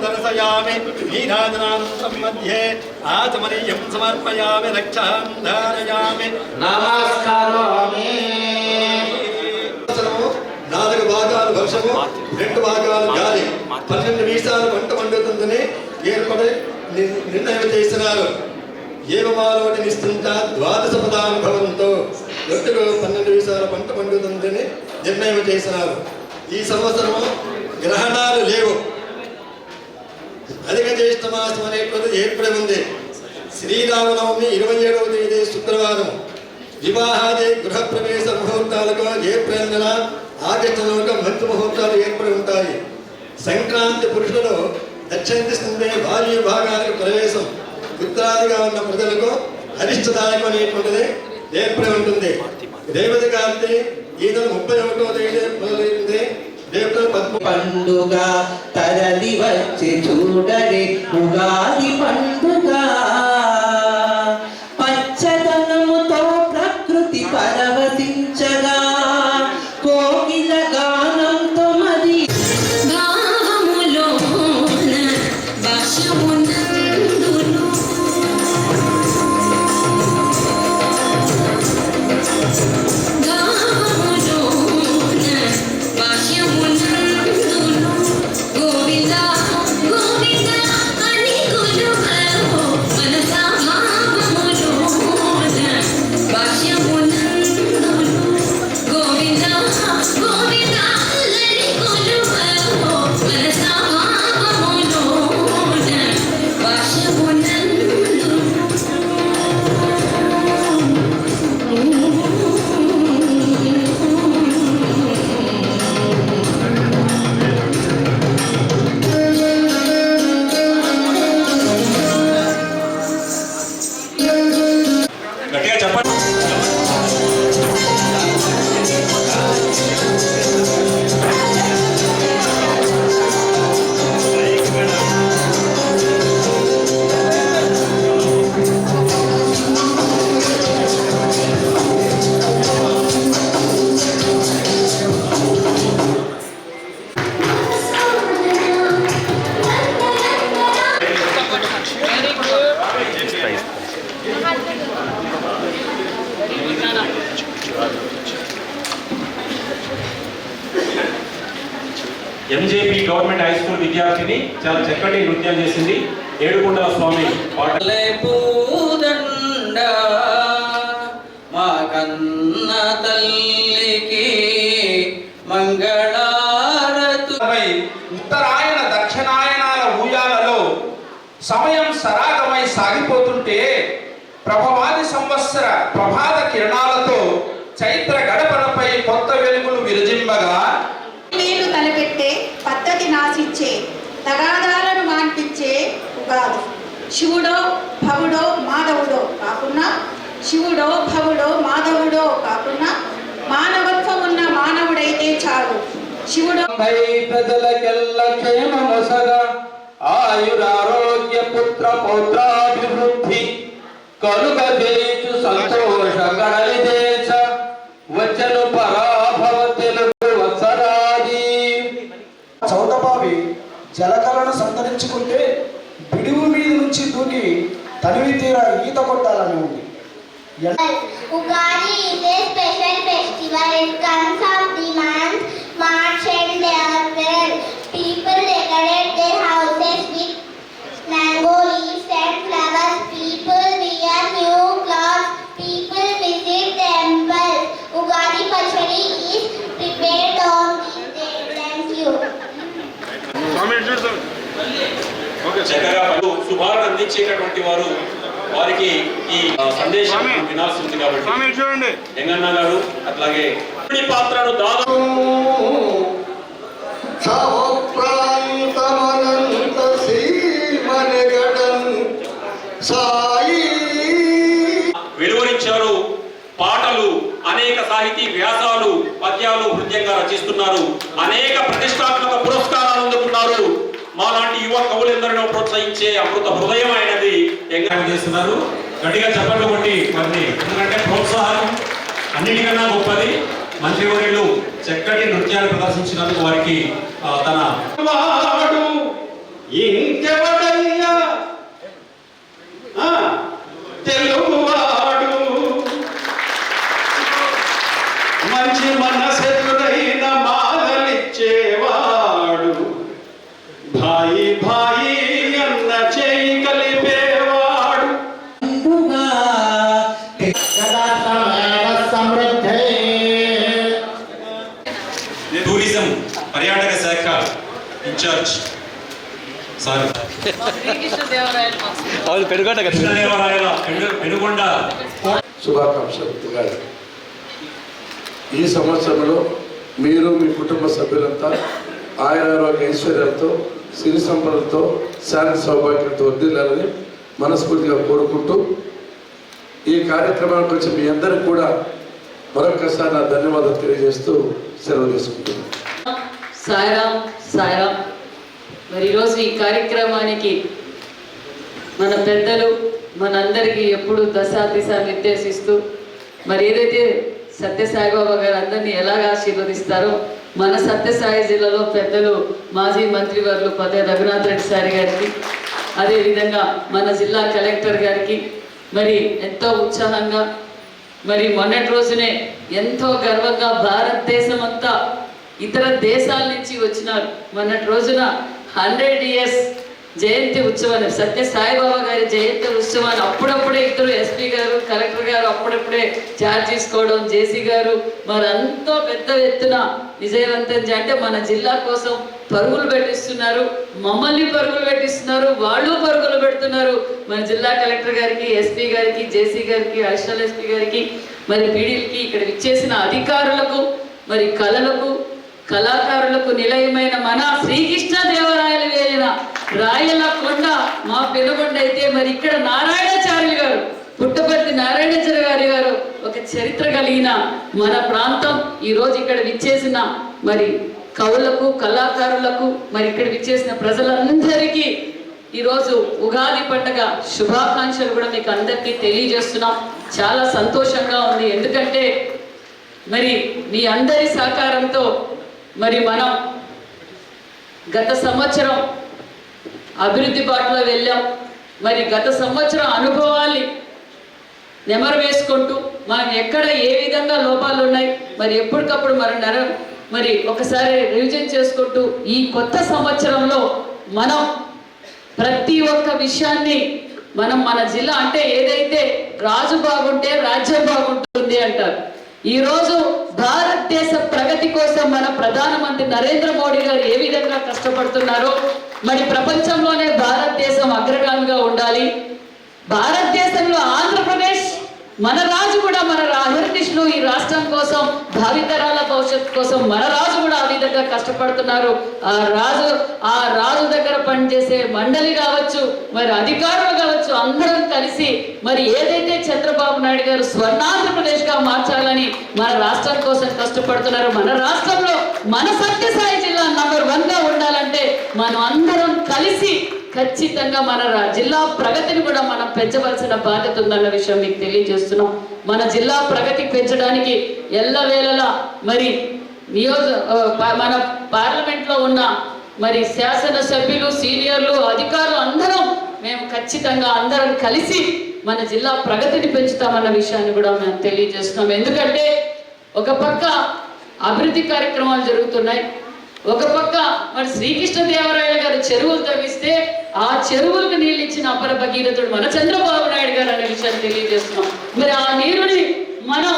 दर्शयामि नीराजनान्तरं मध्ये आचमनीयं समर्पयामि रक्षां धारयामि नमस्करोमि। 4 భాగాలు వర్షము 2 భాగాలు గాలి 12 వీసాలు పంట పండుతుందని ఏర్పడి నిర్ణయం చేస్తున్నారు. ఏమమాలోని నిస్తుంట ద్వాదశ పదానుభవంతో ఒట్టుకు 12 వీసాల పంట పండుతుందని నిర్ణయం చేస్తున్నారు. ఈ సంవత్సరము గ్రహణాలు లేవు. అధిక జ్యేష్ఠ మాసం అనేటువంటిది ఏర్పడి ఉంది. శ్రీరామనవమి 27వ తేదీ శుక్రవారం. వివాహాది గృహప్రవేశ ముహూర్తాలకు ఏప్రిల్ నెల ఆగస్టు నెలలో మంచి ముహూర్తాలు ఏర్పడి ఉంటాయి. సంక్రాంతి పురుషులలో దక్షిణ దిశ భారీ భాగానికి ప్రవేశం ఉత్తరాదిగా ఉన్న ప్రజలకు అరిష్టదాయకం అనేటువంటిది ఏర్పడి ఉంటుంది. రేవతి కార్తీ ఈ నెల 31వ తేదీ మొదలైంది. పండుగ తరలి వచ్చి చూడరే ఉగాది పండుగ పచ్చదనముతో ప్రకృతి పరవశించగా కోకిల గానంతో మది భావములోన భాషమునందును ఎంజేపీ గవర్నమెంట్ హై స్కూల్ విద్యార్థిని చాలా చక్కటి నృత్యం చేసింది. ఏడుకొండల స్వామి పాటలే పూదండ మా కన్న తల్లికి మంగళారతుపై ఉత్తరాయణ దక్షిణాయనాల ఊయాలలో సమయం సరాగమై సాగిపోతుంటే ప్రభవాది సంవత్సర ప్రభాత కిరణాలతో చైత్ర గడపలపై కొత్త వెలుగులు విరజిమ్మగా నీళ్లు తలపెట్టే పద్ధతి నాశించే తగాదాలను మాన్పించే ఉగాది. శివుడో భవుడో మాధవుడో కాకుండా మానవత్వం ఉన్న మానవుడైతే చాలు. శివుడు ప్రజలకెల్ల క్షేమముసగా ఆయురారోగ్య పుత్ర పౌత్రాభివృద్ధి కలుగజేయు సంతోష కడలిదేశ వచ్చను పరాభవ తెలుగు వత్సరాది. చౌటబావి జలకలను సంతరించుకుంటే బిడుగు మీద నుంచి దూకి తనివి తీరా ఈత కొట్టాలని ఉంది. Ugadi is a special festival. It comes of the month March and April. People decorate their houses with mango leaves and flowers. People wear new clothes. People visit temples. Ugadi Pachadi is prepared on this day. Thank you. చక్కగా శుభాలను అందించేటటువంటి వారికి ఈ సందేశం వినాల్సి ఉంది కాబట్టి ఎంగన్న గారు అట్లాగే పాత్రను దాదాపు వెలువరించారు. పాటలు, అనేక సాహితీ వ్యాసాలు, పద్యాలు హృదయంగా రచిస్తున్నారు. అనేక ప్రతిష్టాత్మక పురస్కారాలు అందుకున్నారు. మాలాంటి యువ కవులందరినో ప్రోత్సహించే అమృత హృదయం అయినది ఎంగన్న చేస్తున్నారు. గట్టిగా చెప్పండి కొట్టి మరి, ఎందుకంటే ప్రోత్సాహం అన్నిటికన్నా గొప్పది. మంత్రివర్యులు చక్కటి నృత్యాన్ని ప్రదర్శించినందుకు వారికి తన ఇంకెవడయ్యా తెలుగువాడు మంచి మనసెదురైన మాలలిచ్చేవాడు భాయి భాయి అన్న చేయి కలిపేవాడు టూరిజం పర్యాటక శాఖ ఇన్ఛార్జ్ సార్ కృష్ణదేవరాయల పెనుగొండ శుభాకాంక్షలు గారు. ఈ సంవత్సరంలో మీరు మీ కుటుంబ సభ్యులంతా ఆయురారోగ్య ఐశ్వర్యాలతో సిరి సంపదలతో శాంతి సౌభాగ్యంతో వర్ధిల్లాలని మనస్ఫూర్తిగా కోరుకుంటూ ఈ కార్యక్రమానికి వచ్చి మీ అందరికీ కూడా మరొకసారి నా ధన్యవాదాలు తెలియజేస్తూ సెలవు తీసుకుంటున్నాను. సాయిరామ్ సాయిరామ్. మరి ఈరోజు ఈ కార్యక్రమానికి మన పెద్దలు మనందరికీ ఎప్పుడు దశ నిర్దేశిస్తూ మరి ఏదైతే సత్యసాయిబాబా గారు అందరినీ ఎలాగ ఆశీర్వదిస్తారో మన సత్యసాయి జిల్లాలో పెద్దలు మాజీ మంత్రివర్యులు పదే రఘునాథ్ రెడ్డి సార్ గారికి, అదేవిధంగా మన జిల్లా కలెక్టర్ గారికి మరి ఎంతో ఉత్సాహంగా మరి మొన్నటి రోజునే ఎంతో గర్వంగా భారతదేశం అంతా ఇతర దేశాల నుంచి వచ్చినారు. మొన్నటి రోజున 100 years జయంతి ఉత్సవాన్ని, సత్య సాయిబాబా గారి జయంతి ఉత్సవాన్ని అప్పుడప్పుడే ఇద్దరు ఎస్పీ గారు కలెక్టర్ గారు అప్పుడప్పుడే చార్జ్ తీసుకోవడం, జేసీ గారు మరి ఎంతో పెద్ద ఎత్తున విజయవంతం అంటే మన జిల్లా కోసం పరుగులు పెట్టిస్తున్నారు, మమ్మల్ని పరుగులు పెట్టిస్తున్నారు, వాళ్ళు పరుగులు పెడుతున్నారు. మన జిల్లా కలెక్టర్ గారికి, ఎస్పీ గారికి, జేసీ గారికి, అడిషనల్ ఎస్పీ గారికి, మరి పీడీలకి, ఇక్కడ విచ్చేసిన అధికారులకు, మరి కళలకు కళాకారులకు నిలయమైన మన శ్రీకృష్ణదేవరాయలు వేలిన రాయల కొండ మా పెనుగొండ అయితే మరి ఇక్కడ నారాయణాచార్యులు గారు, పుట్టపర్తి నారాయణాచార్య గారు ఒక చరిత్ర కలిగిన మన ప్రాంతం. ఈరోజు ఇక్కడ విచ్చేసిన మరి కవులకు కళాకారులకు మరి ఇక్కడ విచ్చేసిన ప్రజలందరికీ ఈరోజు ఉగాది పండుగ శుభాకాంక్షలు కూడా మీకు అందరికీ తెలియజేస్తున్నాం. చాలా సంతోషంగా ఉంది, ఎందుకంటే మరి మీ అందరి సహకారంతో మరి మనం గత సంవత్సరం అభివృద్ధి బాటలో వెళ్ళాం. మరి గత సంవత్సరం అనుభవాల్ని నెమరు వేసుకుంటూ మనం ఎక్కడ ఏ విధంగా లోపాలు ఉన్నాయి మరి ఎప్పటికప్పుడు మరి ఒకసారి రివిజన్ చేసుకుంటూ ఈ కొత్త సంవత్సరంలో మనం ప్రతి ఒక్క విషయాన్ని మన జిల్లా అంటే ఏదైతే రాజు బాగుంటే రాజ్యం బాగుంటుంది అంటారు. ఈరోజు భారతదేశ ప్రగతి కోసం మన ప్రధానమంత్రి నరేంద్ర మోడీ గారు ఏ విధంగా కష్టపడుతున్నారో మరి ప్రపంచంలోనే భారతదేశం అగ్రగామిగా ఉండాలి. భారతదేశంలో ఆంధ్రప్రదేశ్ మన రాజు కూడా మన అహర్నిశలు ఈ రాష్ట్రం కోసం భావితరాల భవిష్యత్తు కోసం మన రాజు కూడా ఆ విధంగా కష్టపడుతున్నారు. ఆ రాజు దగ్గర పనిచేసే మండలి కావచ్చు, మరి అధికారులు కావచ్చు, అందరం కలిసి మరి ఏదైతే చంద్రబాబు నాయుడు గారు స్వర్ణాంధ్రప్రదేశ్ గా మార్చాలని మన రాష్ట్రం కోసం కష్టపడుతున్నారు. మన రాష్ట్రంలో మన సత్యసాయి జిల్లా నంబర్ 1 గా ఉండాలంటే మనం అందరం కలిసి ఖచ్చితంగా మన జిల్లా ప్రగతిని కూడా మనం పెంచవలసిన బాధ్యత ఉందన్న విషయం మీకు తెలియజేస్తున్నాం. మన జిల్లా ప్రగతి పెంచడానికి ఎల్లవేళలా మరి మన పార్లమెంట్లో ఉన్న మరి శాసనసభ్యులు, సీనియర్లు, అధికారులు అందరం మేము ఖచ్చితంగా అందరం కలిసి మన జిల్లా ప్రగతిని పెంచుతామన్న విషయాన్ని కూడా మేము తెలియజేస్తున్నాం. ఎందుకంటే ఒక పక్క అభివృద్ధి కార్యక్రమాలు జరుగుతున్నాయి, ఒక పక్క మరి శ్రీకృష్ణదేవరాయలు గారు చెరువులు తవ్విస్తే ఆ చెరువులకు నీళ్ళు ఇచ్చిన అపర భగీరథుడు మన చంద్రబాబు నాయుడు గారు అనే విషయాన్ని తెలియజేస్తున్నాం. మరి ఆ నీరుని మనం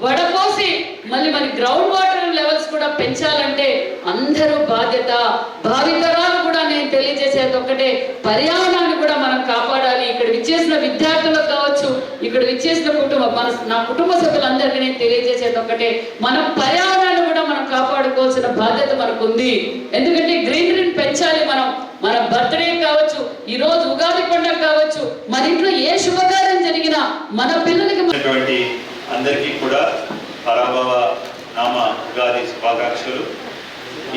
వడపోసి మళ్ళీ మన గ్రౌండ్ వాటర్ లెవెల్స్ కూడా పెంచాలంటే అందరూ బాధ్యత. భావితరాలు కూడా నేను తెలియజేసేది ఒక్కటే, పర్యావరణాన్ని కూడా మనం కాపాడాలి. ఇక్కడ విచ్చేసిన విద్యార్థులకు కావచ్చు, ఇక్కడ విచ్చేసిన నా కుటుంబ సభ్యులందరికీ నేను తెలియజేసేది ఒక్కటే, మనం పర్యావరణాన్ని కూడా మనం కాపాడుకోవాల్సిన బాధ్యత మనకు ఉంది. ఎందుకంటే గ్రీనరీని పెంచాలి. మన బర్త్డే కావచ్చు, ఈ రోజు ఉగాది పండుగ కావచ్చు, మన ఇంట్లో ఏ శుభకార్యం జరిగినా మన పిల్లలకి అందరికీ కూడా పరాభవ నామ ఉగాది శుభాకాంక్షలు.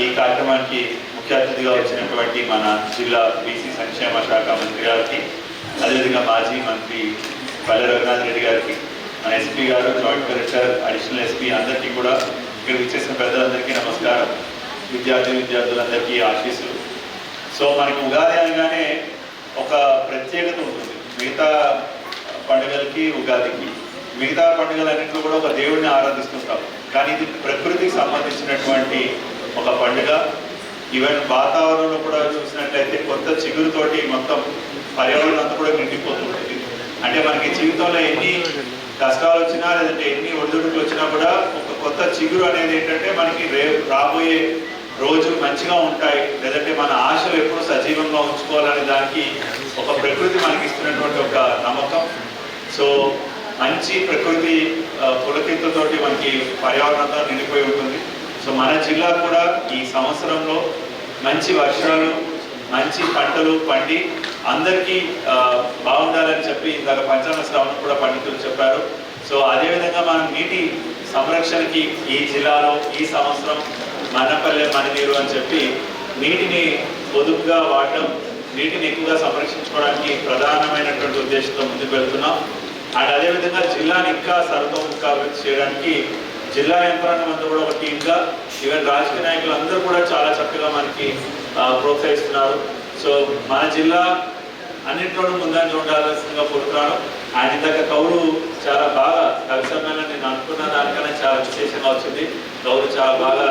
ఈ కార్యక్రమానికి ముఖ్య అతిథిగా వచ్చినటువంటి మన జిల్లా బీసీ సంక్షేమ శాఖ మంత్రి గారికి, అదేవిధంగా మాజీ మంత్రి పల్లె రఘునాథ్ రెడ్డి గారికి, మన ఎస్పీ గారు, జాయింట్ కలెక్టర్, అడిషనల్ ఎస్పీ అందరికీ కూడా, ఇక్కడ విచ్చేసిన పెద్దలందరికీ నమస్కారం. విద్యార్థులందరికీ ఆశీస్సులు. సో మనకి ఉగాది అనగానే ఒక ప్రత్యేకత ఉంటుంది. మిగతా పండుగలకి ఉగాదికి, మిగతా పండుగలన్నింటిలో కూడా ఒక దేవుడిని ఆరాధిస్తుంటాం. కానీ ఇది ప్రకృతికి సంబంధించినటువంటి ఒక పండుగ. ఈవెన్ వాతావరణంలో కూడా చూసినట్లయితే కొత్త చిగురుతోటి మొత్తం పర్యావరణం అంతా కూడా నిండిపోతుంటుంది. అంటే మనకి జీవితంలో ఎన్ని కష్టాలు వచ్చినా లేదంటే ఎన్ని ఒడిదుడుకులు వచ్చినా కూడా ఒక కొత్త చిగురు అనేది ఏంటంటే మనకి రాబోయే రోజులు మంచిగా ఉంటాయి, లేదంటే మన ఆశలు ఎప్పుడూ సజీవంగా ఉంచుకోవాలనే దానికి ఒక ప్రకృతి మనకి ఇస్తున్నటువంటి ఒక నమ్మకం. సో మంచి ప్రకృతి పులకింతతోటి మనకి పర్యావరణంతో నిండిపోయి ఉంటుంది. సో మన జిల్లా కూడా ఈ సంవత్సరంలో మంచి వర్షాలు, మంచి పంటలు పండి అందరికీ బాగుండాలని చెప్పి ఇందాక పంచాంగ శ్రావణం కూడా పండితులు చెప్పారు. సో అదేవిధంగా మనం నీటి సంరక్షణకి ఈ జిల్లాలో ఈ సంవత్సరం మనపల్లె మన నీరు అని చెప్పి నీటిని పొదుపుగా వాడటం, నీటిని ఎక్కువగా సంరక్షించుకోవడానికి ప్రధానమైనటువంటి ఉద్దేశంతో ముందుకు వెళ్తున్నాం. అండ్ అదేవిధంగా జిల్లాని ఇంకా సర్వతోముఖాభివృద్ధి చేయడానికి జిల్లా యంత్రాంగం అంతా కూడా ఒక టీమ్గా, ఈవెన్ రాజకీయ నాయకులు అందరూ కూడా చాలా చక్కగా మనకి ప్రోత్సహిస్తున్నారు. సో మన జిల్లా అన్నింటిలోనూ ముందంజ ఉండాల్సిందిగా కోరుతున్నాను. అండ్ ఇందాక కౌరు చాలా బాగా కవి సమ్మేళనం నేను అనుకున్న దానికన్నా చాలా విశేషంగా వచ్చింది. కౌరు చాలా బాగా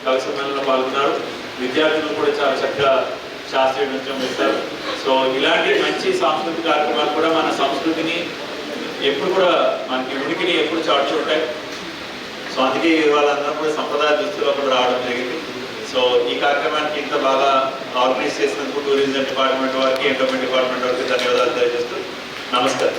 కవి సమ్మేళనంలో పాల్గొన్నారు. విద్యార్థులు కూడా చాలా చక్కగా శాస్త్రీయ నృత్యం వేస్తారు. సో ఇలాంటి మంచి సాంస్కృతిక కార్యక్రమాలు కూడా మన సంస్కృతిని ఎప్పుడు కూడా మనకి ఉనికిని ఎప్పుడు చాటుతుంటాయి. సో అందుకే వాళ్ళందరూ కూడా సంప్రదాయ దుస్తుల్లో కూడా రావడం జరిగింది. సో ఈ కార్యక్రమానికి ఇంత బాగా ఆర్గనైజ్ చేసినందుకు టూరిజం డిపార్ట్మెంట్ వారికి, ఎంటర్టైన్మెంట్ డిపార్ట్మెంట్ వారికి ధన్యవాదాలు తెలియజేస్తూ నమస్కారం.